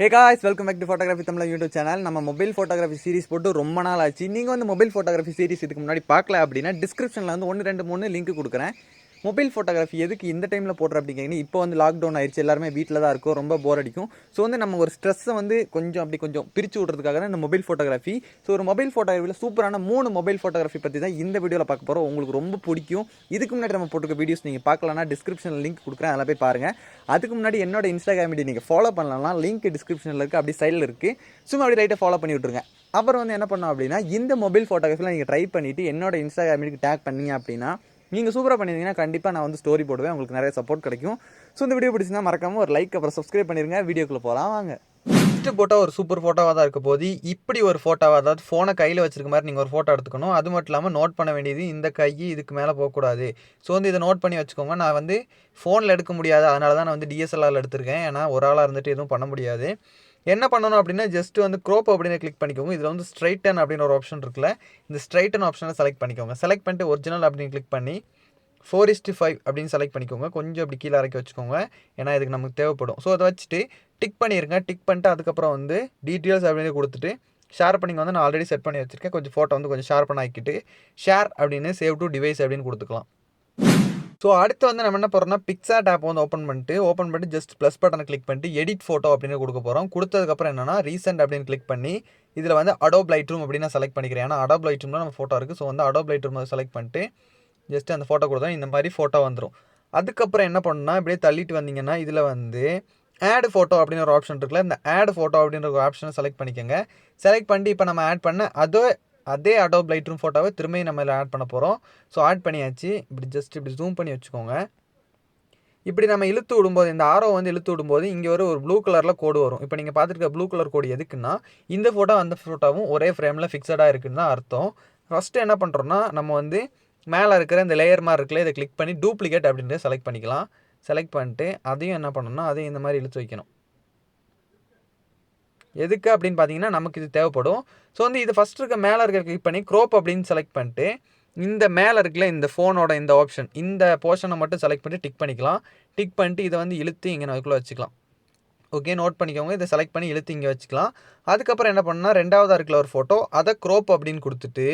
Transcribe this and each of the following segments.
Hey guys, welcome back to photographytamizha YouTube channel. நம்ம mobile photography series போட்டு ரொம்ப நாள் ஆச்சு. நீங்க வந்து மொபைல் ஃபோட்டோகிராஃபி சீரிஸ் இதுக்கு முன்னாடி பார்க்கல அப்படின்னா டிஸ்கிரிப்ஷன்ல வந்து 1 2 3 லிங்க் கொடுக்குறேன். மொபைல் ஃபோட்டோகிராஃபி எதுக்கு இந்த டைமில் போடுற அப்படிங்கன்னா இப்போ வந்து லாக்டவுன் ஆயிடுச்சு, எல்லாருமே வீட்டில் தான் இருக்கும், ரொம்ப போர் அடிக்கும். ஸோ வந்து நம்ம ஒரு ஸ்ட்ரெஸ்ஸை வந்து கொஞ்சம் பிரித்து விட்றதுக்காக தான் இந்த மொபைல் ஃபோட்டோகிராஃபி. ஸோ ஒரு மொபைல் ஃபோட்டோகிராஃபியில் சூப்பரான 3 மொபைல் ஃபோட்டோகிராஃபி பற்றி தான் இந்த வீடியோவில் பார்க்க போகிறோம். உங்களுக்கு ரொம்ப பிடிக்கும். இதுக்கு முன்னாடி நம்ம போட்டுக்க வீடியோஸ் நீங்கள் பார்க்கலன்னா டிஸ்கிரிப்ஷனில் லிங்க் கொடுக்குறேன், அதில் போய் பாருங்கள். அதுக்கு முன்னாடி என்னோட இன்ஸ்டாகிராம் ஐடி நீங்கள் ஃபாலோ பண்ணலாம், லிங்க் டிஸ்கிரிப்ஷனில் இருக்குது, அப்படி சைடில் இருக்குது. சும்மா அப்படி ரைட்டாக ஃபாலோ பண்ணி விட்ருங்க. அப்புறம் வந்து என்ன பண்ணோம் அப்படின்னா இந்த மொபைல் ஃபோட்டோகிராஃபியில் நீங்கள் ட்ரை பண்ணிவிட்டு என்னோட இன்ஸ்டாகிராம் ஐடிக்கு டேக் பண்ணீங்க அப்படின்னா நீங்கள் சூப்பராக பண்ணியிருந்தீங்கன்னா கண்டிப்பாக நான் வந்து ஸ்டோரி போடுவேன், உங்களுக்கு நிறைய சப்போர்ட் கிடைக்கும். ஸோ இந்த வீடியோ பிடிச்சிங்கன்னா மறக்காமல் ஒரு லைக் அப்புறம் சப்ஸ்கிரைப் பண்ணிடுங்க. வீடியோக்குள்ளே போகலாம் வாங்க. ஃபஸ்ட்டு ஃபோட்டோ ஒரு சூப்பர் ஃபோட்டோவாக தான் இருக்க போது. இப்படி ஒரு ஃபோட்டோவாக, அதாவது ஃபோனை கையில் வச்சிருக்க மாதிரி நீங்கள் ஒரு ஃபோட்டோ எடுத்துக்கணும். அது மட்டும் இல்லாமல் நோட் பண்ண வேண்டியது இந்த கை இதுக்கு மேலே போகக்கூடாது. ஸோ வந்து இதை நோட் பண்ணி வச்சுக்கோங்க. நான் வந்து ஃபோனில் எடுக்க முடியாது, அதனால தான் நான் வந்து டிஎஸ்எல்ஆரில் எடுத்திருக்கேன். ஏன்னா ஒரு ஆளாக இருந்துட்டு எதுவும் பண்ண முடியாது. என்ன பண்ணணும் அப்படின்னா ஜஸ்ட் வந்து க்ரோப் அப்படின்னு கிளிக் பண்ணிக்கோங்க. இதில் வந்து ஸ்ட்ரைட்டன் அப்படின்னு ஒரு ஆப்ஷன் இருக்குல்ல, இந்த ஸ்ட்ரைட்டன் ஆப்ஷனை செலக்ட் பண்ணிக்கோங்க. செலக்ட் பண்ணிட்டு ஒரிஜினல் அப்படின்னு கிளிக் பண்ணி 4:5 அப்படின்னு செலக்ட் பண்ணிக்கோங்க. கொஞ்சம் அப்படி கீழே இறக்கி வச்சுக்கோங்க, ஏன்னா இதுக்கு நமக்கு தேவைப்படும். ஸோ அதை வச்சுட்டு டிக் பண்ணிடுங்க. டிக் பண்ணிட்டு அதுக்கப்புறம் வந்து டீட்டெயில்ஸ் அப்படின்னு கொடுத்துட்டு ஷேர் பண்ணிங்க வந்து நான் ஆல்ரெடி செட் பண்ணி வச்சுருக்கேன். கொஞ்சம் ஃபோட்டோ வந்து கொஞ்சம் ஷேர் பண்ண ஆக்கிட்டு ஷேர் அப்படின்னு சேவ் டு டிவைஸ் அப்படின்னு கொடுத்துக்கலாம். ஸோ அடுத்து வந்து நம்ம என்ன போகிறோம்னா பிக்சார்ட் ஆப் வந்து ஓப்பன் பண்ணிட்டு ஜஸ்ட் ப்ளஸ் பட்டனை கிளிக் பண்ணிட்டு எடிட் ஃபோட்டோ அப்படின்னு கொடுக்க போகிறோம். கொடுத்ததுக்கப்புறம் என்னன்னா ரீசெண்ட் அப்படின்னு கிளிக் பண்ணி இதில் வந்து அடோப் லைட்ரூம் அப்படின்னு நான் செலக்ட் பண்ணிக்கிறேன். ஏன்னா அடோப் லைட்ரூம்ல நம்ம ஃபோட்டோ இருக்குது. ஸோ வந்து அடோப் லைட்ரூம் செலக்ட் பண்ணிட்டு ஜஸ்ட் அந்த ஃபோட்டோ கொடுத்தா இந்த மாதிரி ஃபோட்டோ வந்துடும். அதுக்கப்புறம் என்ன பண்ணணும்னா இப்படியே தள்ளிட்டு வந்தீங்கன்னா இதில் வந்து ஆட் ஃபோட்டோ அப்படின்னு ஒரு ஆப்ஷன் இருக்குல்ல, இந்த ஆட் ஃபோட்டோ அப்படின்ற ஒரு ஆப்ஷனை செலக்ட் பண்ணிக்கோங்க. செலக்ட் பண்ணிட்டு இப்போ நம்ம ஆட் பண்ண அதே அடோப் லைட்ரூம் ஃபோட்டோவை திரும்பி நம்ம இதில் ஆட் பண்ண போகிறோம். ஸோ ஆட் பண்ணியாச்சு. இப்படி ஜஸ்ட் இப்படி ஜூம் பண்ணி வச்சுக்கோங்க. இப்படி நம்ம இழுத்து விடும்போது இந்த ஆரோ வந்து இழுத்து விடும்போது இங்கே ஒரு ப்ளூ கலரில் கோடு வரும். இப்போ நீங்கள் பார்த்துருக்க ப்ளூ கலர் கோடு எதுக்குன்னா இந்த ஃபோட்டோ அந்த ஃபோட்டோவும் ஒரே ஃப்ரேமில் ஃபிக்ஸடாக இருக்குன்னு தான் அர்த்தம். ஃபஸ்ட்டு என்ன பண்ணுறோன்னா நம்ம வந்து மேலே இருக்கிற இந்த லேயர் மாதிரி இருக்குல்ல, இதை கிளிக் பண்ணி டூப்ளிகேட் அப்படின்றத செலக்ட் பண்ணிக்கலாம். செலக்ட் பண்ணிட்டு அதையும் என்ன பண்ணணும்னா அதையும் இந்த மாதிரி இழுத்து வைக்கணும். எதுக்கு அப்படின்னு பார்த்தீங்கன்னா நமக்கு இது தேவைப்படும். ஸோ வந்து இது ஃபஸ்ட் இருக்க மேலே இருக்க கிளிக் பண்ணி க்ரோப் அப்படின்னு செலக்ட் பண்ணிட்டு இந்த மேலே இருக்குல்ல இந்த ஃபோனோட இந்த ஆப்ஷன் இந்த போர்ஷனை மட்டும் செலக்ட் பண்ணி டிக் பண்ணிக்கலாம். டிக் பண்ணிட்டு இதை வந்து இழுத்து இங்கே அதுக்குள்ளே வச்சுக்கலாம். ஓகே, நோட் பண்ணிக்கோங்க. இதை செலக்ட் பண்ணி இழுத்து இங்கே வச்சுக்கலாம். அதுக்கப்புறம் என்ன பண்ணால் ரெண்டாவதாக இருக்கிற ஒரு ஃபோட்டோ அதை க்ரோப் அப்படின்னு கொடுத்துட்டு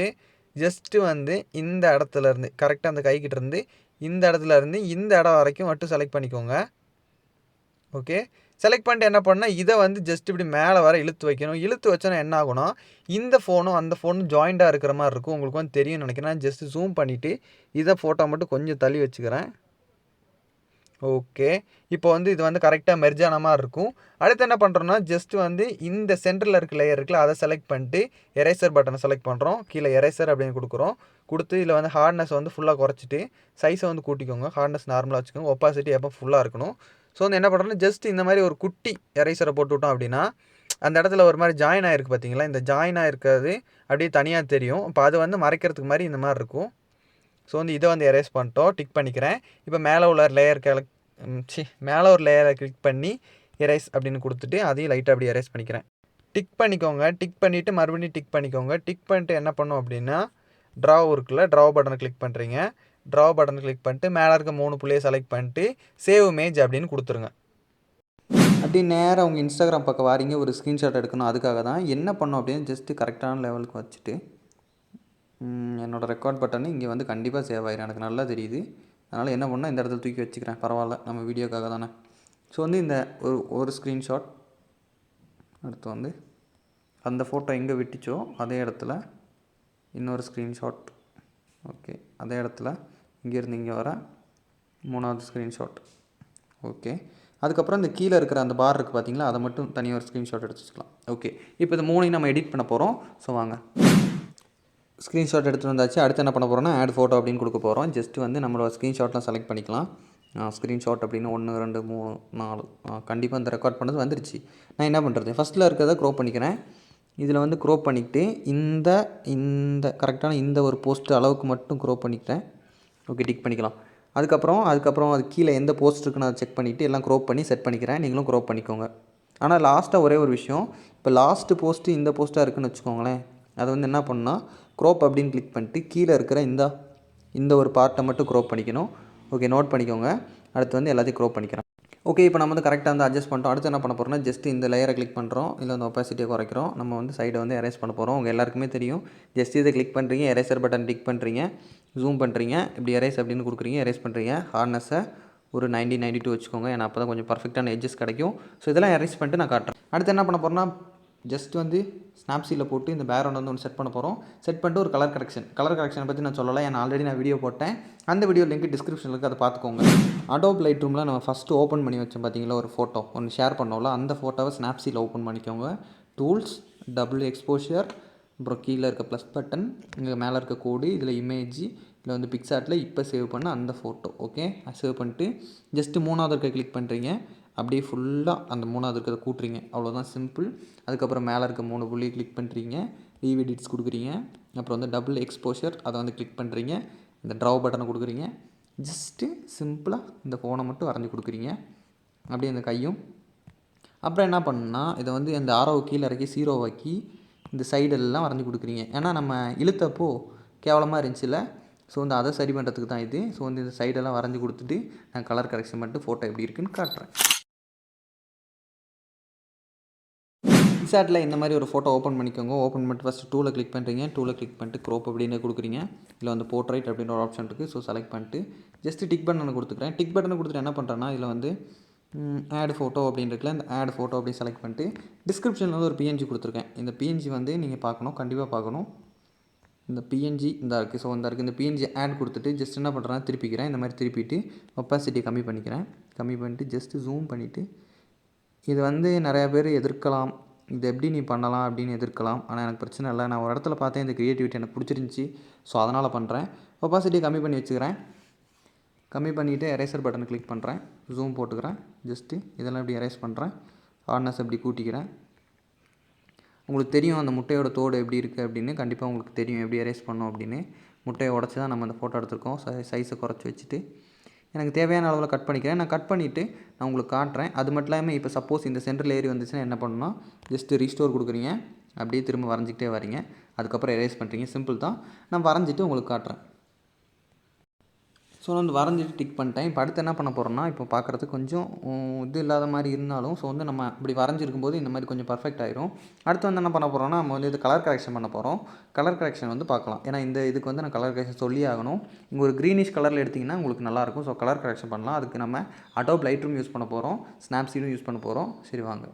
ஜஸ்ட்டு வந்து இந்த இடத்துலேருந்து கரெக்டாக அந்த கைக்கிட்ட இருந்து இந்த இடத்துலேருந்து இந்த இடம் வரைக்கும் மட்டும் செலக்ட் பண்ணிக்கோங்க. ஓகே, செலக்ட் பண்ணிட்டு என்ன பண்ணால் இதை வந்து ஜஸ்ட் இப்படி மேலே வர இழுத்து வைக்கணும். இழுத்து வச்சோன்னா என்ன ஆகும்னா இந்த ஃபோனும் அந்த ஃபோனும் ஜாயிண்டாக இருக்கிற மாதிரி இருக்கும். உங்களுக்கு வந்து தெரியும்னு நினைக்கிறேன். ஜஸ்ட் ஜூம் பண்ணிவிட்டு இதை ஃபோட்டோ மட்டும் கொஞ்சம் தள்ளி வச்சுக்கிறேன். ஓகே, இப்போ வந்து இது வந்து கரெக்டாக மெர்ஜ் ஆன மாதிரி இருக்கும். அடுத்து என்ன பண்ணுறோன்னா ஜஸ்ட் வந்து இந்த சென்டரில் இருக்க லேயர் இருக்குல்ல, அதை செலக்ட் பண்ணிட்டு எரேசர் பட்டனை செலக்ட் பண்ணுறோம். கீழே எரேசர் அப்படின்னு கொடுக்குறோம். கொடுத்து இதில் வந்து ஹார்ட்னஸ் வந்து ஃபுல்லாக குறைச்சிட்டு சைஸை வந்து கூட்டிக்கோங்க. ஹார்ட்னஸ் நார்மலாக வச்சுக்கோங்க. ஒப்பாசிட்டி எப்போ ஃபுல்லாக இருக்கணும். ஸோ வந்து என்ன பண்ணுறோன்னா ஜஸ்ட் இந்த மாதிரி ஒரு குட்டி எரேசரை போட்டு விட்டோம் அப்படின்னா அந்த இடத்துல ஒரு மாதிரி ஜாயின் ஆகிருக்கு பார்த்தீங்களா, இந்த ஜாயின் ஆகிருக்கிறது அப்படியே தனியாக தெரியும். இப்போ அது வந்து மறைக்கிறதுக்கு மாதிரி இந்த மாதிரி இருக்கும். ஸோ வந்து இதை வந்து எரேஸ் பண்ணிட்டோம். டிக் பண்ணிக்கிறேன். இப்போ மேலே உள்ள மேலே ஒரு லேயரை கிளிக் பண்ணி எரேஸ் அப்படின்னு கொடுத்துட்டு அதையும் லைட்டாக அப்படி எரேஸ் பண்ணிக்கிறேன். டிக் பண்ணிக்கோங்க. டிக் பண்ணிவிட்டு மறுபடியும் டிக் பண்ணிக்கோங்க. டிக் பண்ணிட்டு என்ன பண்ணோம் அப்படின்னா ட்ராவ் இருக்குல்ல, ட்ராவ் பட்டனை கிளிக் பண்ணுறீங்க. ட்ராவ் பட்டனை கிளிக் பண்ணிட்டு மேலே இருக்க 3 புள்ளியை செலக்ட் பண்ணிட்டு சேவ் இமேஜ் அப்படின்னு கொடுத்துருங்க. அப்படி நேராக உங்கள் இன்ஸ்டாகிராம் பக்கம் வாரீங்க, ஒரு ஸ்க்ரீன்ஷாட் எடுக்கணும். அதுக்காக தான் என்ன பண்ணோம் அப்படின்னு ஜஸ்ட்டு கரெக்டான லெவலுக்கு வச்சுட்டு என்னோடய ரெக்கார்ட் பட்டனு இங்கே வந்து கண்டிப்பாக சேவ் ஆகிடும், எனக்கு நல்லா தெரியுது. அதனால் என்ன பண்ணால் இந்த இடத்துல தூக்கி வச்சுக்கிறேன், பரவாயில்ல, நம்ம வீடியோக்காக தானே. ஸோ வந்து இந்த ஒரு ஸ்க்ரீன்ஷாட், அடுத்து வந்து அந்த ஃபோட்டோ எங்கே விட்டுச்சோ அதே இடத்துல இன்னொரு ஸ்க்ரீன்ஷாட். ஓகே, அதே இடத்துல இங்கேருந்து இங்கே வர 3வது ஸ்க்ரீன்ஷாட். ஓகே, அதுக்கப்புறம் இந்த கீழே இருக்கிற அந்த பார் இருக்குது பார்த்தீங்களா, அதை மட்டும் தனியாக ஒரு ஸ்க்ரீன்ஷாட் எடுத்து வச்சுக்கலாம். ஓகே, இப்போ இந்த 3ஐயும் நம்ம எடிட் பண்ண போகிறோம். ஸோ வாங்க, ஸ்க்ரீன்ஷாட் எடுத்துகிட்டு வந்தாச்சு. அடுத்து என்ன பண்ண போகிறோம்னா ஆட் ஃபோட்டோ அப்படின்னு கொடுக்க போகிறோம். ஜஸ்ட்டு வந்து நம்மளோட ஸ்க்ரீன்ஷாட்லாம் செலக்ட் பண்ணிக்கலாம். ஸ்க்ரீன்ஷாட் அப்படின்னு 1 2 3 4 கண்டிப்பாக இந்த ரெக்கார்ட் பண்ணது வந்துருச்சு. நான் என்ன பண்ணுறது, ஃபஸ்ட்டில் இருக்கிறத க்ரோப் பண்ணிக்கிறேன். இதில் வந்து க்ரோப் பண்ணிக்கிட்டு இந்த கரெக்டான இந்த ஒரு போஸ்ட் அளவுக்கு மட்டும் க்ரோப் பண்ணிக்கிட்டேன். ஓகே, டிக் பண்ணிக்கலாம். அதுக்கப்புறம் அது கீழே எந்த போஸ்ட் இருக்குன்னு அதை செக் பண்ணிவிட்டு எல்லாம் க்ரோப் பண்ணி செட் பண்ணிக்கிறேன். நீங்களும் க்ரோப் பண்ணிக்கோங்க. ஆனால் லாஸ்ட்டாக ஒரே ஒரு விஷயம், இப்போ லாஸ்ட்டு போஸ்ட்டு இந்த போஸ்ட்டாக இருக்குதுன்னு வச்சுக்கோங்களேன், அதை வந்து என்ன பண்ணால் க்ரோப் அப்படின்னு கிளிக் பண்ணிட்டு கீழே இருக்கிற இந்த ஒரு பார்ட்டை மட்டும் க்ரோப் பண்ணிக்கணும். ஓகே, நோட் பண்ணிக்கோங்க. அடுத்து வந்து எல்லாத்தையும் க்ரோப் பண்ணிக்கிறேன். ஓகே, இப்போ நம்ம வந்து கரெக்டாக வந்து அட்ஜஸ்ட் பண்ணிட்டோம். அடுத்து என்ன பண்ண போகிறோம்னா, ஜஸ்ட் இந்த லேயரை கிளிக் பண்ணுறோம். இல்லை வந்து ஒப்பாசிட்டியை குறைக்கிறோம். நம்ம வந்து சைடை வந்து எரேஸ் பண்ண போகிறோம். உங்கள் எல்லாருக்குமே தெரியும். ஜஸ்ட் இதை கிளிக் பண்ணுறீங்க, எரேசர் பட்டன் டிக் பண்ணுறீங்க, ஜூம் பண்ணுறீங்க, இப்படி எரேஸ் அப்படின்னு கொடுக்குறீங்க, எரேஸ் பண்ணுறீங்க. ஹார்ட்னஸை ஒரு 90-92 வச்சுக்கோங்க. ஏன்னா அப்போ தான் கொஞ்சம் பர்ஃபெக்டான எட்ஜஸ் கிடைக்கும். ஸோ இதெல்லாம் எரேஸ் பண்ணிட்டு நான் காட்டுறேன். அடுத்து என்ன பண்ண போகிறோம்னா, ஜஸ்ட் வந்து ஸ்னாப்சீட்டில் போட்டு இந்த பேக்ரவுண்ட் வந்து ஒன்று செட் பண்ண போகிறோம். செட் பண்ணிட்டு ஒரு கலர் கரெக்ஷனை பற்றி நான் சொல்லலை, ஏன்னா ஆல்ரெடி நான் வீடியோ போட்டேன். அந்த வீடியோ லிங்க் டிஸ்கிரிப்ஷனில் இருக்குது, அதை பார்த்துக்கோங்க. அடோப் லைட்ரூமில் நம்ம ஃபஸ்ட்டு ஓப்பன் பண்ணி வச்சோம் பார்த்தீங்களா, ஒரு ஃபோட்டோ ஒன்று ஷேர் பண்ணோம்ல, அந்த ஃபோட்டோவை ஸ்னாப்சீட்டில் ஓப்பன் பண்ணிக்கோங்க. டூல்ஸ், டபுள் எக்ஸ்போஷர், அப்புறம் கீழே இருக்க ப்ளஸ் பட்டன், இங்கே மேலே இருக்க கோடு, இதில் இமேஜ், இதில் வந்து பிக்சார்ட்டில் இப்போ சேவ் பண்ண அந்த ஃபோட்டோ. ஓகே, சேவ் பண்ணிட்டு ஜஸ்ட்டு 3வது இருக்க கிளிக் பண்ணுறீங்க. அப்படியே ஃபுல்லாக அந்த 3வது இருக்கிறத கூட்டுறீங்க. அவ்வளோதான், சிம்பிள். அதுக்கப்புறம் மேலே இருக்க 3 புள்ளி கிளிக் பண்ணுறீங்க, லீவ் எடிட்ஸ் கொடுக்குறீங்க. அப்புறம் வந்து டபுள் எக்ஸ்போஷர் அதை வந்து கிளிக் பண்ணுறீங்க, இந்த ட்ராவ் பட்டனை கொடுக்குறீங்க. ஜஸ்ட்டு சிம்பிளாக இந்த ஃபோனை மட்டும் வரைஞ்சி கொடுக்குறீங்க, அப்படியே இந்த கையும். அப்புறம் என்ன பண்ணுன்னா, இதை வந்து இந்த ஆரோவை கீழே இறக்கி 0 ஆக்கி இந்த சைடெல்லாம் வரைஞ்சி கொடுக்குறீங்க. ஏன்னா நம்ம இழுத்தப்போ கேவலமாக இருந்துச்சுல்ல, ஸோ வந்து அதை சரி பண்ணுறதுக்கு தான் இது. ஸோ வந்து இந்த சைடெல்லாம் வரைஞ்சி கொடுத்துட்டு நான் கலர் கரெக்ஷன் பண்ணிட்டு ஃபோட்டோ எப்படி இருக்குன்னு காட்டுறேன். பிக்சார்ட்டில் இந்த மாதிரி ஒரு ஃபோட்டோ ஓப்பன் பண்ணிக்கோங்க. ஓப்பன் பண்ணிட்டு ஃபஸ்ட்டு டூலை கிளிக் பண்ணுறீங்க. டூலை கிளிக் பண்ணிட்டு க்ரோப் அப்படின்னு கொடுக்குறீங்க. இதில் வந்து போர்ட்ரைட் அப்படின்ற ஒரு ஆப்ஷன் இருக்குது. ஸோ செலக்ட் பண்ணிட்டு ஜஸ்ட்டு டிக் பட்டனை கொடுத்துக்கிறேன். டிக் பட்டனை கொடுத்துட்டு என்ன பண்ணுறேன்னா, இதில் வந்து ஆட் ஃபோட்டோ அப்படின்னு இருக்குல்ல, இந்த ஆட் ஃபோட்டோ அப்படின்னு செலக்ட் பண்ணிட்டு டிஸ்கிரிப்ஷனில் வந்து ஒரு பிஎன்ஜி கொடுத்துருக்கேன். இந்த பிஎன்ஜி வந்து நீங்கள் பார்க்கணும், கண்டிப்பாக பார்க்கணும். இந்த பிஎன்ஜி இந்த இருக்குது. ஸோ இந்த இருக்குது. இந்த பிஎன்ஜி ஆட் கொடுத்துட்டு ஜஸ்ட் என்ன பண்ணுறேன்னா, திருப்பிக்கிறேன். இந்த மாதிரி திருப்பிட்டு ஒப்பாசிட்டி கம்மி பண்ணிக்கிறேன். கம்மி பண்ணிட்டு ஜஸ்ட்டு ஜூம் பண்ணிவிட்டு, இது வந்து நிறையா பேர் எதிர்க்கலாம், இது எப்படி நீ பண்ணலாம் அப்படின்னு எதிர்க்கலாம். ஆனால் எனக்கு பிரச்சனை இல்லை. நான் ஒரு இடத்துல பார்த்தேன், இந்த க்ரியேட்டிவிட்டி எனக்கு பிடிச்சிருந்துச்சி, ஸோ அதனால் பண்ணுறேன். ஒப்பாசிட்டி கம்மி பண்ணி வச்சுக்கிறேன். கம்மி பண்ணிவிட்டு எரேசர் பட்டனை கிளிக் பண்ணுறேன், ஜூம் போட்டுக்கிறேன். ஜஸ்ட்டு இதெல்லாம் இப்படி எரேஸ் பண்ணுறேன். ஹார்ட்னஸ் எப்படி கூட்டிக்கிறேன். உங்களுக்கு தெரியும் அந்த முட்டையோட தோடு எப்படி இருக்குது அப்படின்னு. கண்டிப்பாக உங்களுக்கு தெரியும் எப்படி எரேஸ் பண்ணோம் அப்படின்னு. முட்டையை உடச்சி தான் நம்ம அந்த ஃபோட்டோ எடுத்துருக்கோம். சைஸை குறைச்சி வச்சுட்டு எனக்கு தேவையான அளவில் கட் பண்ணிக்கிறேன். நான் கட் பண்ணிவிட்டு நான் உங்களுக்கு காட்டுறேன். அது மட்டும் இல்லாமல் இப்போ சப்போஸ் இந்த சென்டரில் ஏறி வந்துச்சுன்னா என்ன பண்ணணும்னா, ஜஸ்ட்டு ரீஸ்டோர் கொடுக்குறீங்க, அப்படியே திரும்ப வரைஞ்சிக்கிட்டே வரீங்க. அதுக்கப்புறம் எரேஸ் பண்ணுறீங்க. சிம்பிள் தான். நான் வரைஞ்சிட்டு உங்களுக்கு காட்டுறேன். ஸோ வந்து வரைஞ்சிட்டு டிக் பண்ணிட்டேன். இப்போ அடுத்து என்ன பண்ண போகிறோம்னா, இப்போ பார்க்குறதுக்கு கொஞ்சம் இது இல்லாத மாதிரி இருந்தாலும், ஸோ வந்து நம்ம இப்படி வரைஞ்சிருக்கும் போது இந்த மாதிரி கொஞ்சம் பர்ஃபெக்ட் ஆயிரும். அடுத்து வந்து என்ன பண்ண போகிறோம்னா, நம்ம வந்து இது கலர் கரெக்ஷன் பண்ண போகிறோம். கலர் கரெக்ஷன் வந்து பார்க்கலாம். ஏன்னா இந்த இதுக்கு வந்து நான் கலர் கரெக்ஷன் சொல்லி ஆகணும். இங்கே ஒரு க்ரீனிஷ் கலரில் எடுத்திங்கன்னா உங்களுக்கு நல்லாயிருக்கும். ஸோ கலர் கரெக்ஷன் பண்ணலாம். அதுக்கு நம்ம அடோப் லைட்ரூம் யூஸ் பண்ண போகிறோம், ஸ்னாப்சீடும் யூஸ் பண்ண போகிறோம். சரி வாங்க,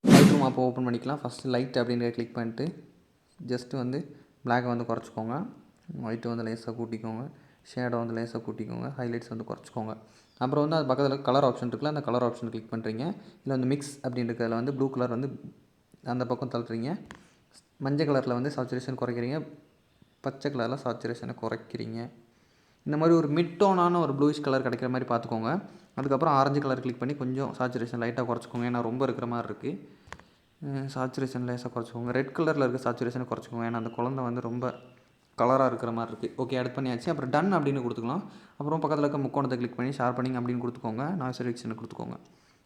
லைட்ரூம் அப்போ ஓப்பன் பண்ணிக்கலாம். ஃபஸ்ட்டு லைட் அப்படின்றத கிளிக் பண்ணிட்டு ஜஸ்ட்டு வந்து பிளாக்கை வந்து குறைச்சிக்கோங்க, ஒயிட்டு வந்து லேஸாக கூட்டிக்கோங்க, ஷேடோ வந்து லேஸாக கூட்டிக்கோங்க, ஹைலைட்ஸ் வந்து குறைச்சிக்கோங்க. அப்புறம் வந்து அது பக்கத்தில் கலர் ஆப்ஷன் இருக்குல்ல, அந்த கலர் ஆப்ஷன் கிளிக் பண்ணுறீங்க. இல்லை வந்து மிக்ஸ் அப்படின்றதுல வந்து ப்ளூ கலர் வந்து அந்த பக்கம் தள்ளுறீங்க. மஞ்சள் கலரில் வந்து சாச்சுரேஷன் குறைக்கிறீங்க, பச்சை கலரில் சாச்சுரேஷனை குறைக்கிறீங்க. இந்த மாதிரி ஒரு மிட்டோனான ஒரு ப்ளூயிஷ் கலர் கிடைக்கிற மாதிரி பார்த்துக்கோங்க. அதுக்கப்புறம் ஆரஞ்சு கலர் கிளிக் பண்ணி கொஞ்சம் சாச்சுரேஷன் லைட்டாக குறைச்சிக்கோங்க, ஏன்னா ரொம்ப இருக்கிற மாதிரி இருக்குது. சாச்சுரேஷன் லேஸாக குறைச்சிக்கோங்க. ரெட் கலரில் இருக்க சாச்சுரேஷனை குறைச்சிக்கோங்க, ஏன்னா அந்த குழந்தை வந்து ரொம்ப கலராக இருக்கிற மாதிரி இருக்குது. ஓகே, ஆட் பண்ணியாச்சு. அப்புறம் டன் அப்படின்னு கொடுத்துக்கலாம். அப்புறம் பக்கத்தில் இருக்க முக்கோணத்தை கிளிக் பண்ணி ஷார்ப்பனிங் அப்படின்னு கொடுத்துக்கோங்க, நாய்ஸ் ரிடக்ஷனை கொடுத்துக்கோங்க.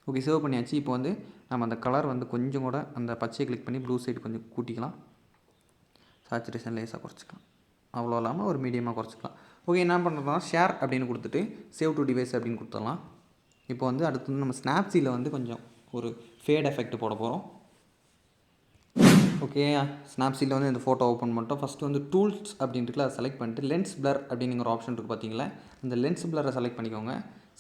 ஓகே, சேவ் பண்ணியாச்சு. இப்போ வந்து நம்ம அந்த கலர் வந்து கொஞ்சம் கூட அந்த பச்சையை கிளிக் பண்ணி ப்ளூ சைடு கொஞ்சம் கூட்டிக்கலாம், சாச்சுரேஷன் லேஸாக குறைச்சிக்கலாம். அவ்வளோ இல்லாமல் ஒரு மீடியமாக குறைச்சிக்கலாம். ஓகே, என்ன பண்ணுறோம்னா ஷேர் அப்படின்னு கொடுத்துட்டு சேவ் டு டிவைஸ் அப்படின்னு கொடுத்துடலாம். இப்போ வந்து அடுத்து வந்து நம்ம ஸ்னாப்சீட்டில் வந்து கொஞ்சம் ஒரு ஃபேட் எஃபெக்ட் போட போகிறோம். ஓகே, ஸ்னாப்சீட்டில் வந்து இந்த ஃபோட்டோ ஓப்பன் பண்ணிட்டோம். ஃபஸ்ட்டு வந்து டூல்ஸ் அப்படின்ட்டுல அதை செலக்ட் பண்ணிட்டு லென்ஸ் பிளர் அப்படிங்கிற ஒரு ஆப்ஷன் இருக்குது பார்த்தீங்களா, அந்த லென்ஸ் பிளரை செலக்ட் பண்ணிக்கோங்க.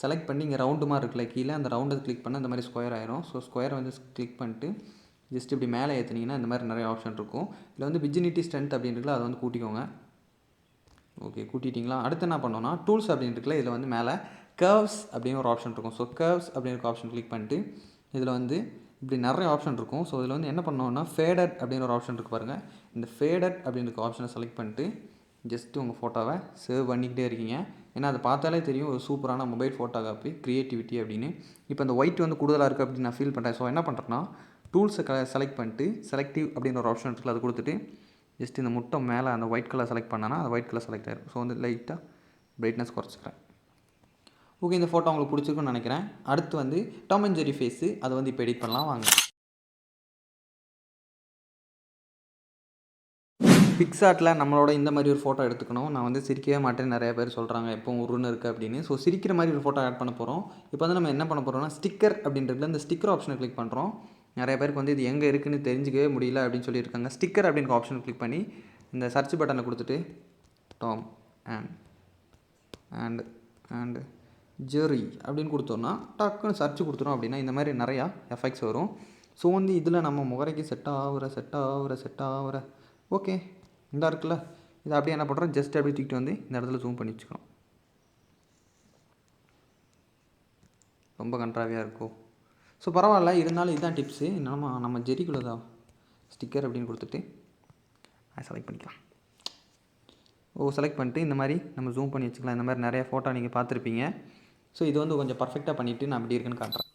செலக்ட் பண்ணி இங்கே ரவுண்டு மாதிரி இருக்குல்ல கீழே, அந்த ரவுண்டை கிளிக் பண்ண இந்த மாதிரி ஸ்கொயர் ஆயிரும். ஸோ ஸ்கொயரை வந்து கிளிக் பண்ணிட்டு ஜஸ்ட் இப்படி மேலே ஏற்றினீங்கன்னா இந்த மாதிரி நிறைய ஆப்ஷன் இருக்கும். இதில் வந்து விஜினிட்டி ஸ்ட்ரென்த் அப்படின்ட்டுல அதை வந்து கூட்டிக்கோங்க. ஓகே, கூட்டிட்டிங்களா? அடுத்து என்ன பண்ணோன்னா டூல்ஸ் அப்படின்ட்டுல இதில் வந்து மேலே கர்வ்ஸ் அப்படின்னு ஒரு ஆப்ஷன் இருக்கும். ஸோ கர்வ்ஸ் அப்படிங்கிற ஆப்ஷன் கிளிக் பண்ணிட்டு இதில் வந்து இப்படி நிறைய ஆப்ஷன் இருக்கும். ஸோ இதில் வந்து என்ன பண்ணோன்னா ஃபேடட் அப்படின்னு ஒரு ஆப்ஷன் இருக்குது பாருங்கள். இந்த ஃபேடட் அப்படின்ற ஆப்ஷனை செலக்ட் பண்ணிட்டு ஜஸ்ட்டு உங்கள் ஃபோட்டோவை சேவ் பண்ணிக்கிட்டே இருக்கீங்க. ஏன்னா அதை பார்த்தாலே தெரியும் ஒரு சூப்பரான மொபைல் ஃபோட்டோகிராஃபி க்ரியேட்டிவிட்டி அப்படின்னு. இப்போ இந்த ஒயிட் வந்து கூடுதலாக இருக்குது அப்படின்னு நான் ஃபீல் பண்ணுறேன். ஸோ என்ன பண்ணுறேன்னா டூல்ஸை செலக்ட் பண்ணிட்டு செலக்டிவ் அப்படின்னு ஒரு ஆப்ஷன் இருக்குது, அதை கொடுத்துட்டு ஜஸ்ட் இந்த முட்டை மேலே அந்த ஒயிட் கலர் செலக்ட் பண்ணனா அந்த ஒயிட் கலர் செலக்ட் ஆகிடும். ஸோ வந்து லைட்டாக பிரைட்னஸ் குறைச்சிக்கிறேன். ஓகே, இந்த ஃபோட்டோ உங்களுக்கு பிடிச்சிருக்குன்னு நினைக்கிறேன். அடுத்து வந்து டாம் அண்ட் ஜெர்ரி ஃபேஸு, அதை வந்து இப்போ எடிட் பண்ணலாம் வாங்க. பிக்ஸார்ட்டில் நம்மளோட இந்த மாதிரி ஒரு ஃபோட்டோ எடுத்துக்கணும். நான் வந்து சிரிக்கவே மாட்டேன்னு நிறைய பேர் சொல்கிறாங்க, எப்பவும் உருன்னு இருக்குது அப்படின்னு. ஸோ சிரிக்கிற மாதிரி ஒரு ஃபோட்டோ ஆட் பண்ண போகிறோம். இப்போ வந்து நம்ம என்ன பண்ண போகிறோம்னா, ஸ்டிக்கர் அப்படின்றதுல இந்த ஸ்டிக்கர் ஆப்ஷனை கிளிக் பண்ணுறோம். நிறைய பேருக்கு வந்து இது எங்கே இருக்குதுன்னு தெரிஞ்சிக்கவே முடியல அப்படின்னு சொல்லியிருக்காங்க. ஸ்டிக்கர் அப்படின்ற ஆப்ஷனை கிளிக் பண்ணி இந்த சர்ச் பட்டனை கொடுத்துட்டு டாம் அண்ட் ஜெர்ரி அப்படின்னு கொடுத்தோன்னா டக்குன்னு சர்ச் கொடுத்துரும். அப்படின்னா இந்த மாதிரி நிறையா எஃபெக்ட்ஸ் வரும். ஸோ வந்து இதில் நம்ம முகரைக்கு செட் ஆகிற ஓகே இந்த இருக்குல்ல, இதை அப்படியே என்ன பண்ணுறோம், ஜஸ்ட் அப்படியே தூக்கிட்டு வந்து இந்த இடத்துல ஜூம் பண்ணி வச்சுக்கிறோம். ரொம்ப கண்ட்ராவியாக இருக்கும். ஸோ பரவாயில்ல, இருந்தாலும் இதுதான் டிப்ஸு. நம்ம ஜெரிக்குள்ளதா ஸ்டிக்கர் அப்படின்னு கொடுத்துட்டு செலக்ட் பண்ணிக்கலாம். செலக்ட் பண்ணிட்டு இந்த மாதிரி நம்ம ஜூம் பண்ணி வச்சுக்கலாம். இந்த மாதிரி நிறைய ஃபோட்டோ நீங்கள் பார்த்துருப்பீங்க. ஸோ இது வந்து கொஞ்சம் பர்ஃபெக்டாக பண்ணிவிட்டு நான் அப்படி இருக்குன்னு காட்டுறேன்.